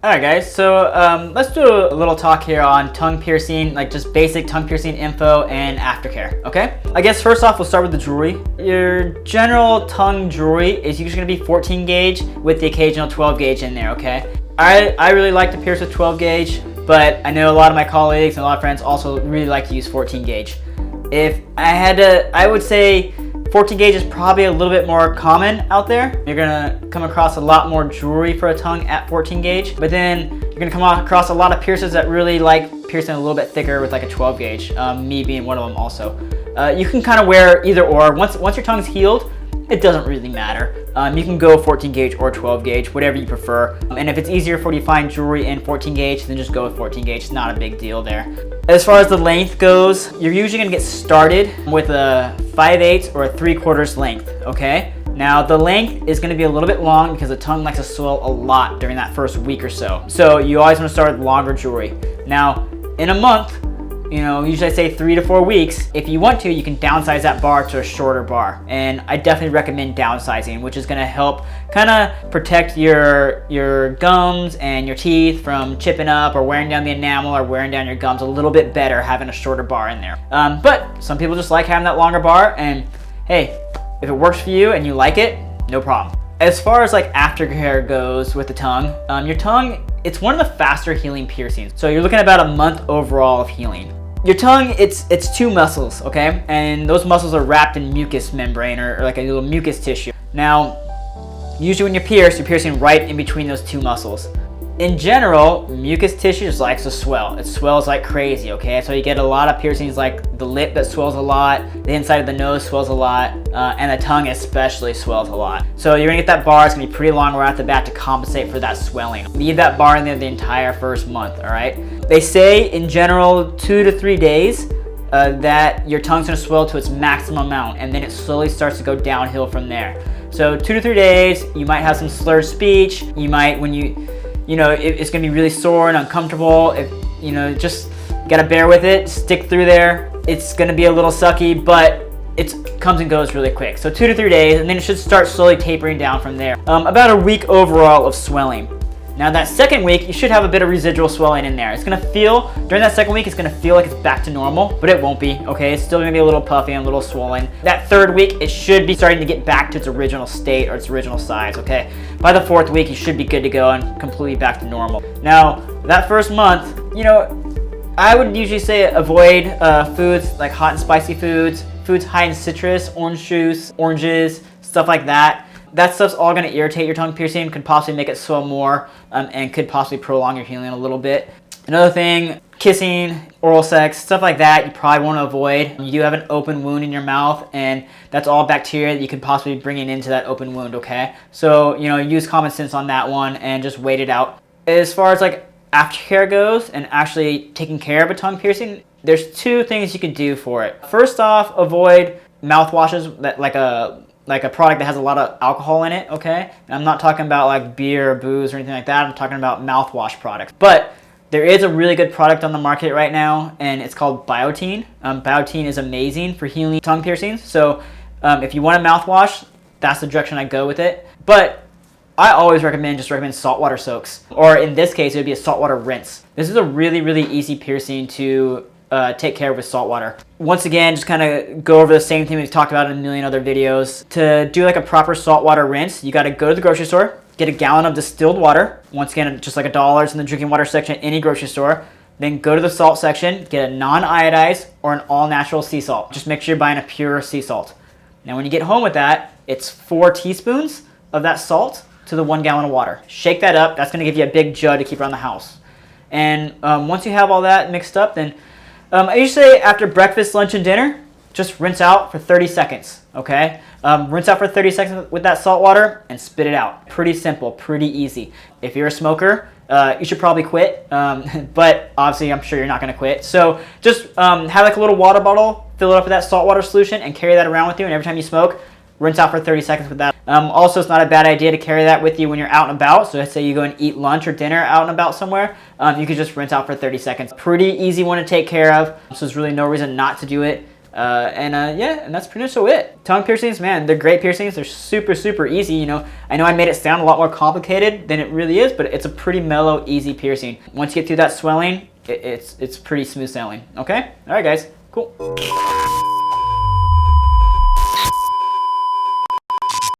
Alright guys, so let's do a little talk here on tongue piercing, like just basic tongue piercing info and aftercare, okay? I guess first off, we'll start with the jewelry. Your general tongue jewelry is usually going to be 14 gauge with the occasional 12 gauge in there, okay? I really like to pierce with 12 gauge, but I know a lot of my colleagues and a lot of friends also really like to use 14 gauge. If I had to, I would say 14 gauge is probably a little bit more common out there. You're gonna come across a lot more jewelry for a tongue at 14 gauge, but then you're gonna come across a lot of piercers that really like piercing a little bit thicker with like a 12 gauge, me being one of them also. You can kind of wear either or. Once your tongue's healed, it doesn't really matter. You can go 14 gauge or 12 gauge, whatever you prefer. And if it's easier for you to find jewelry in 14 gauge, then just go with 14 gauge. It's not a big deal there. As far as the length goes, you're usually gonna get started with a 5/8 or a 3/4 length, okay? Now the length is gonna be a little bit long because the tongue likes to swell a lot during that first week or so. So you always wanna start with longer jewelry. Now, in a month, usually I say 3 to 4 weeks. If you want to, you can downsize that bar to a shorter bar. And I definitely recommend downsizing, which is gonna help kind of protect your gums and your teeth from chipping up or wearing down the enamel or wearing down your gums a little bit better having a shorter bar in there. But some people just like having that longer bar, and hey, if it works for you and you like it, no problem. As far as like aftercare goes with the tongue, your tongue, it's one of the faster healing piercings. So you're looking at about a month overall of healing. Your tongue, it's two muscles, okay? And those muscles are wrapped in mucous membrane or like a little mucus tissue. Now, usually when you're piercing right in between those two muscles. In general, mucus tissue just likes to swell. It swells like crazy, okay? So you get a lot of piercings like the lip that swells a lot, the inside of the nose swells a lot, and the tongue especially swells a lot. So you're gonna get that bar, it's gonna be pretty long right off the bat to compensate for that swelling. Leave that bar in there the entire first month, all right? They say in general 2 to 3 days that your tongue's gonna swell to its maximum amount, and then it slowly starts to go downhill from there. So 2 to 3 days, you might have some slurred speech. You might, it's gonna be really sore and uncomfortable. Just gotta bear with it, stick through there. It's gonna be a little sucky, but it comes and goes really quick. So 2 to 3 days, and then it should start slowly tapering down from there. About a week overall of swelling. Now that second week, you should have a bit of residual swelling in there. It's gonna feel, during that second week, it's gonna feel like it's back to normal, but it won't be, okay? It's still gonna be a little puffy and a little swollen. That third week, it should be starting to get back to its original state or its original size, okay? By the fourth week, you should be good to go and completely back to normal. Now, that first month, I would usually say avoid foods like hot and spicy foods high in citrus, orange juice, oranges, stuff like that. That stuff's all gonna irritate your tongue piercing, could possibly make it swell more, and could possibly prolong your healing a little bit. Another thing, kissing, oral sex, stuff like that, you probably want to avoid. You do have an open wound in your mouth, and that's all bacteria that you could possibly bring into that open wound, okay? So, use common sense on that one and just wait it out. As far as like aftercare goes and actually taking care of a tongue piercing, there's 2 things you could do for it. First off, avoid mouthwashes that like a product that has a lot of alcohol in it, okay? And I'm not talking about like beer or booze or anything like that. I'm talking about mouthwash products. But there is a really good product on the market right now, and it's called Biotine. Biotine is amazing for healing tongue piercings. So if you want a mouthwash, that's the direction I go with it. But I always recommend saltwater soaks, or in this case, it would be a saltwater rinse. This is a really, really easy piercing to take care of with salt water. Once again, just kind of go over the same thing we've talked about in a million other videos. To do like a proper saltwater rinse, you got to go to the grocery store, get a gallon of distilled water. Once again, just like $1 in the drinking water section at any grocery store. Then go to the salt section, get a non-iodized or an all-natural sea salt. Just make sure you're buying a pure sea salt. Now when you get home with that, it's 4 teaspoons of that salt to the 1 gallon of water. Shake that up. That's going to give you a big jug to keep around the house. And once you have all that mixed up, then I usually say after breakfast, lunch, and dinner, just rinse out for 30 seconds, okay? Rinse out for 30 seconds with that salt water and spit it out. Pretty simple, pretty easy. If you're a smoker, you should probably quit, but obviously I'm sure you're not gonna quit. So just have like a little water bottle, fill it up with that salt water solution and carry that around with you, and every time you smoke, rinse out for 30 seconds with that. Also, it's not a bad idea to carry that with you when you're out and about. So let's say you go and eat lunch or dinner out and about somewhere. You could just rinse out for 30 seconds. Pretty easy one to take care of. So there's really no reason not to do it. Yeah, and that's pretty much it. Tongue piercings, man, they're great piercings. They're super, super easy. You know I made it sound a lot more complicated than it really is, but it's a pretty mellow, easy piercing. Once you get through that swelling, it's pretty smooth sailing. Okay? All right, guys. Cool.